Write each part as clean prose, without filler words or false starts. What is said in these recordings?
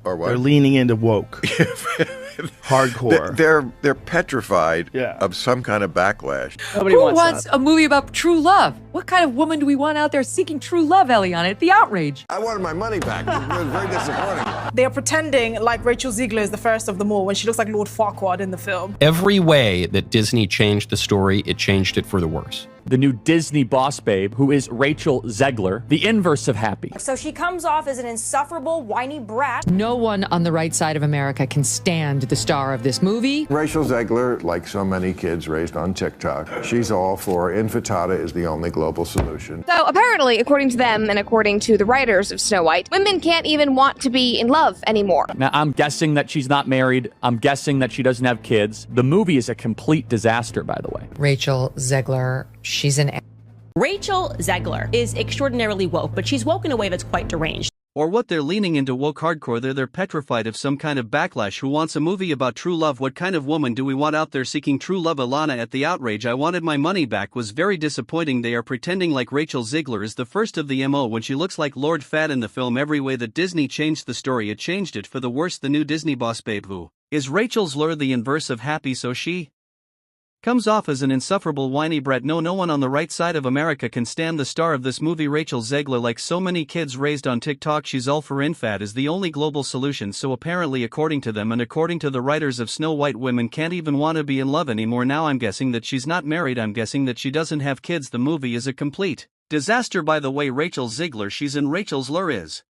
Or what? They're leaning into woke. Hardcore. They're petrified of some kind of backlash. Nobody wants a movie about true love? What kind of woman do we want out there seeking true love, Eliana? The outrage. I wanted my money back. It was very disappointing. They are pretending like Rachel Zegler is the first of them all when she looks like Lord Farquaad in the film. Every way that Disney changed the story, it changed it for the worse. The new Disney boss babe, who is Rachel Zegler, the inverse of happy. So she comes off as an insufferable, whiny brat. No one on the right side of America can stand the star of this movie. Rachel Zegler, like so many kids raised on TikTok, she's all for infantata is the only global solution. So apparently, according to them and according to the writers of Snow White, women can't even want to be in love anymore. Now, I'm guessing that she's not married. I'm guessing that she doesn't have kids. The movie is a complete disaster, by the way. Rachel Zegler, she's an... Rachel Zegler is extraordinarily woke, but she's woke in a way that's quite deranged. Or what, they're leaning into woke hardcore. They're petrified of some kind of backlash. Who wants a movie about true love? What kind of woman do we want out there seeking true love? Ilana at the outrage. I wanted my money back was very disappointing. They are pretending like Rachel Zegler is the first of the MO when she looks like Lord Fat in the film. Every way that Disney changed the story, it changed it for the worse. The new Disney boss babe, who is Rachel Zegler, the inverse of happy, so she comes off as an insufferable whiny brat. No one on the right side of America can stand the star of this movie. Rachel Zegler, like so many kids raised on TikTok, she's all for infat is the only global solution. So apparently, according to them and according to the writers of Snow White, women can't even want to be in love anymore. Now I'm guessing that she's not married. I'm guessing that she doesn't have kids. The movie is a complete disaster. By the way, Rachel Zegler, she's in Rachel Zegler is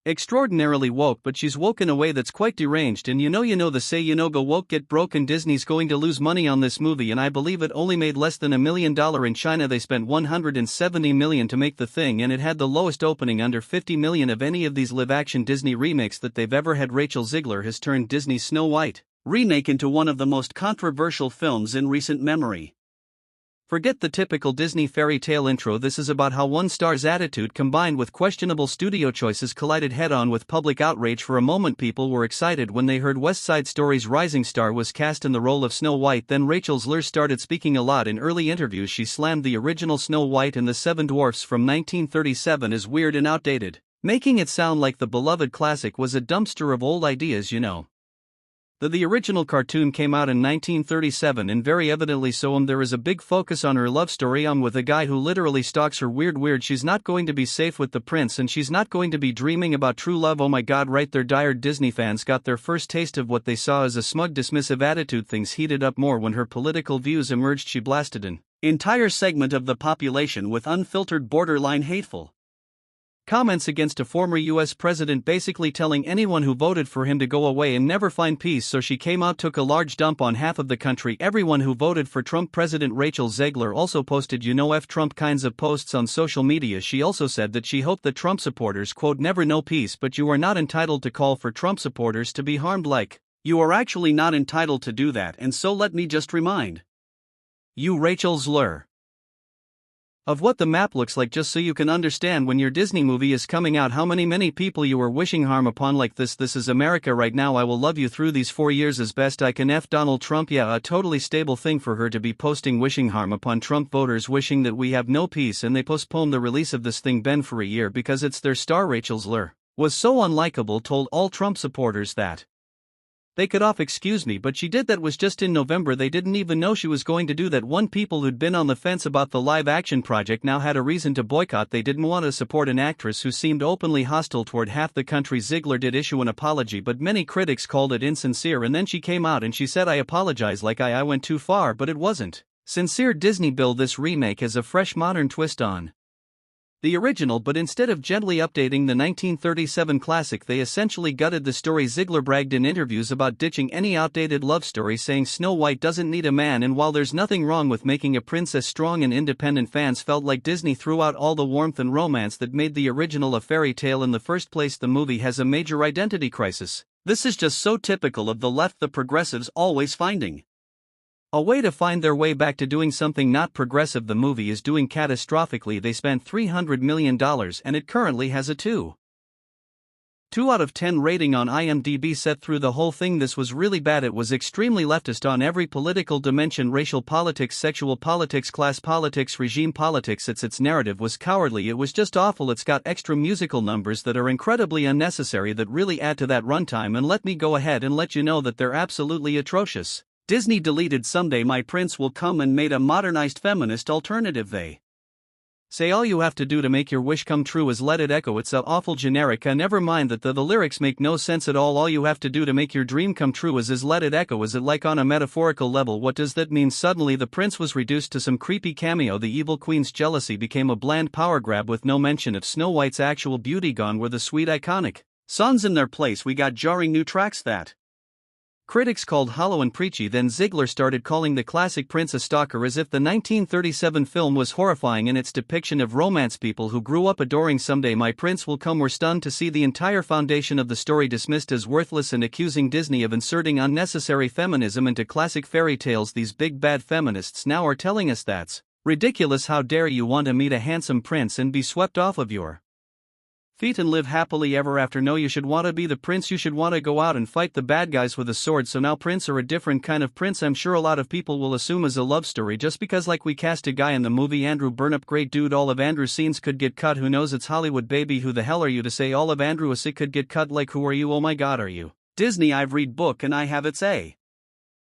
extraordinarily woke, but she's woke in a way that's quite deranged. And you know the say, go woke get broke, and Disney's going to lose money on this movie. And I believe it only made less than $1 million in China. They spent $170 million to make the thing, and it had the lowest opening, under $50 million, of any of these live-action Disney remakes that they've ever had. Rachel Zegler has turned Disney's Snow White remake into one of the most controversial films in recent memory. Forget the typical Disney fairy tale intro. This is about how one star's attitude combined with questionable studio choices collided head-on with public outrage. For a moment, people were excited when they heard West Side Story's rising star was cast in the role of Snow White. Then Rachel Zegler started speaking a lot. In early interviews, she slammed the original Snow White and the Seven Dwarfs from 1937 as weird and outdated, making it sound like the beloved classic was a dumpster of old ideas. The original cartoon came out in 1937, and very evidently so. There is a big focus on her love story with a guy who literally stalks her. Weird. She's not going to be safe with the prince, and she's not going to be dreaming about true love. Oh my god, right there. Diehard Disney fans got their first taste of what they saw as a smug, dismissive attitude. Things heated up more when her political views emerged. She blasted an entire segment of the population with unfiltered, borderline hateful comments against a former U.S. president, basically telling anyone who voted for him to go away and never find peace. So she came out, took a large dump on half of the country, everyone who voted for Trump. President Rachel Zegler also posted F Trump kinds of posts on social media. She also said that she hoped that Trump supporters, quote, never know peace, but you are not entitled to call for Trump supporters to be harmed. Like, you are actually not entitled to do that. And so let me just remind you, Rachel Zegler, of what the map looks like, just so you can understand when your Disney movie is coming out how many people you are wishing harm upon. Like this is America right now. I will love you through these 4 years as best I can. F Donald Trump. Yeah, a totally stable thing for her to be posting wishing harm upon Trump voters, wishing that we have no peace, and they postpone the release of this thing, Ben, for a year because it's their star. Rachel Zegler was so unlikable, told all Trump supporters that they could off excuse me, but she did. That was just in November. They didn't even know she was going to do that. One, people who'd been on the fence about the live-action project now had a reason to boycott. They didn't want to support an actress who seemed openly hostile toward half the country. Zegler did issue an apology, but many critics called it insincere, and then she came out and she said, I apologize, like I went too far, but it wasn't sincere. Disney billed this remake as a fresh modern twist on the original, but instead of gently updating the 1937 classic, they essentially gutted the story. Zegler bragged in interviews about ditching any outdated love story, saying Snow White doesn't need a man, and while there's nothing wrong with making a princess strong and independent, fans felt like Disney threw out all the warmth and romance that made the original a fairy tale in the first place. The movie has a major identity crisis. This is just so typical of the left, the progressives always finding a way to find their way back to doing something not progressive. The movie is doing catastrophically. They spent $300 million and it currently has a 2. 2 out of 10 rating on IMDb. Set through the whole thing, this was really bad. It was extremely leftist on every political dimension: racial politics, sexual politics, class politics, regime politics. Its narrative was cowardly. It was just awful. It's got extra musical numbers that are incredibly unnecessary that really add to that runtime, and let me go ahead and let you know that they're absolutely atrocious. Disney deleted Someday My Prince Will Come and made a modernized feminist alternative. They say all you have to do to make your wish come true is let it echo. It's a awful generic. Never mind that the lyrics make no sense at all. All you have to do to make your dream come true is let it echo. Is it like on a metaphorical level? What does that mean? Suddenly the prince was reduced to some creepy cameo. The evil queen's jealousy became a bland power grab with no mention of Snow White's actual beauty. Gone were the sweet iconic songs in their place. We got jarring new tracks that critics called hollow and preachy. Then Zegler started calling the classic prince a stalker, as if the 1937 film was horrifying in its depiction of romance. People who grew up adoring Someday My Prince Will Come were stunned to see the entire foundation of the story dismissed as worthless and accusing Disney of inserting unnecessary feminism into classic fairy tales. These big bad feminists now are telling us that's ridiculous. How dare you want to meet a handsome prince and be swept off of your feet and live happily ever after? No, you should want to be the prince. You should want to go out and fight the bad guys with a sword. So now prince are a different kind of prince. I'm sure a lot of people will assume is a love story just because, like, we cast a guy in the movie Andrew Burnap, great dude. All of Andrew's scenes could get cut. Who knows? It's Hollywood, baby. Who the hell are you to say all of Andrew's it could get cut? Like, who are you? Oh my god, are you Disney? I've read book and I have it's a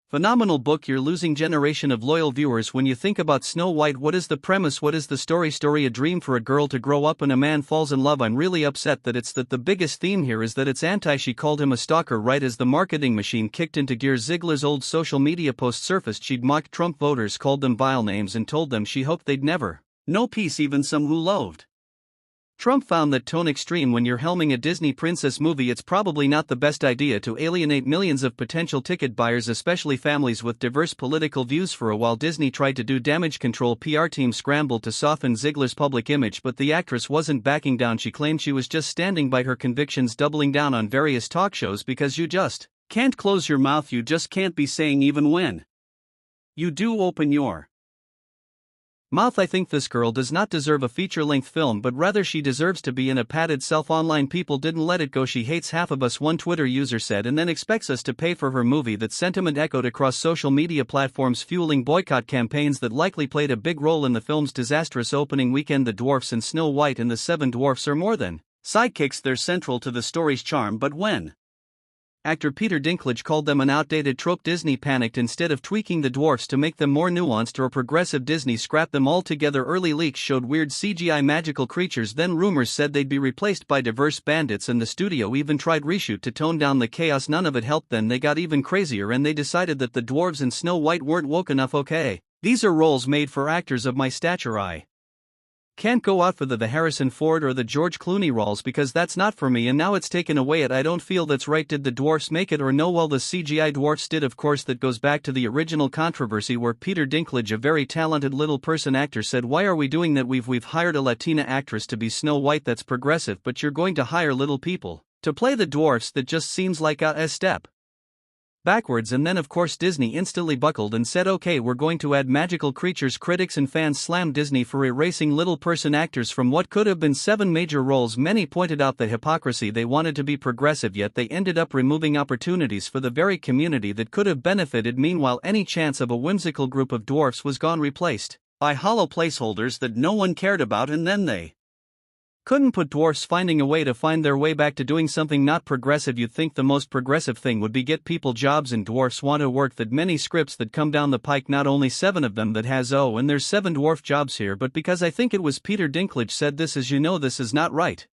phenomenal book. You're losing generation of loyal viewers when you think about Snow White. What is the premise? What is the story? A dream for a girl to grow up and a man falls in love. I'm really upset that it's that the biggest theme here is that it's anti. She called him a stalker right as the marketing machine kicked into gear. Zegler's old social media post surfaced. She'd mocked Trump voters, called them vile names, and told them she hoped they'd never know peace, even some who loathed Trump. Found that tone extreme. When you're helming a Disney princess movie, it's probably not the best idea to alienate millions of potential ticket buyers, especially families with diverse political views. For a while Disney tried to do damage control. PR team scrambled to soften Zegler's public image, but the actress wasn't backing down. She claimed she was just standing by her convictions, doubling down on various talk shows because you just can't close your mouth. You just can't be saying even when you do open your mouth. I think this girl does not deserve a feature-length film, but rather she deserves to be in a padded self. Online people didn't let it go. She hates half of us, one Twitter user said, and then expects us to pay for her movie. That sentiment echoed across social media platforms, fueling boycott campaigns that likely played a big role in the film's disastrous opening weekend. The dwarfs in Snow White and the Seven Dwarfs are more than sidekicks. They're central to the story's charm, but when actor Peter Dinklage called them an outdated trope, Disney panicked. Instead of tweaking the dwarfs to make them more nuanced or progressive, Disney scrapped them altogether. Early leaks showed weird CGI magical creatures, then rumors said they'd be replaced by diverse bandits, and the studio even tried reshoot to tone down the chaos. None of it helped. Then they got even crazier and they decided that the dwarves in Snow White weren't woke enough. Okay, these are roles made for actors of my stature. I can't go out for the Harrison Ford or the George Clooney roles because that's not for me, and now it's taken away. I don't feel that's right. Did the dwarfs make it or no? Well, the CGI dwarfs did, of course. That goes back to the original controversy where Peter Dinklage, a very talented little person actor, said, why are we doing that? We've hired a Latina actress to be Snow White. That's progressive, but you're going to hire little people to play the dwarfs? That just seems like a step backwards. And then of course Disney instantly buckled and said, okay, we're going to add magical creatures. Critics and fans slammed Disney for erasing little person actors from what could have been 7 major roles. Many pointed out the hypocrisy. They wanted to be progressive, yet they ended up removing opportunities for the very community that could have benefited. Meanwhile, any chance of a whimsical group of dwarfs was gone, replaced by hollow placeholders that no one cared about. And then they couldn't put dwarfs finding a way to find their way back to doing something not progressive. You'd think the most progressive thing would be get people jobs, and dwarfs want to work. That many scripts that come down the pike, not only 7 of them that has and there's 7 dwarf jobs here, but because I think it was Peter Dinklage said this is, this is not right.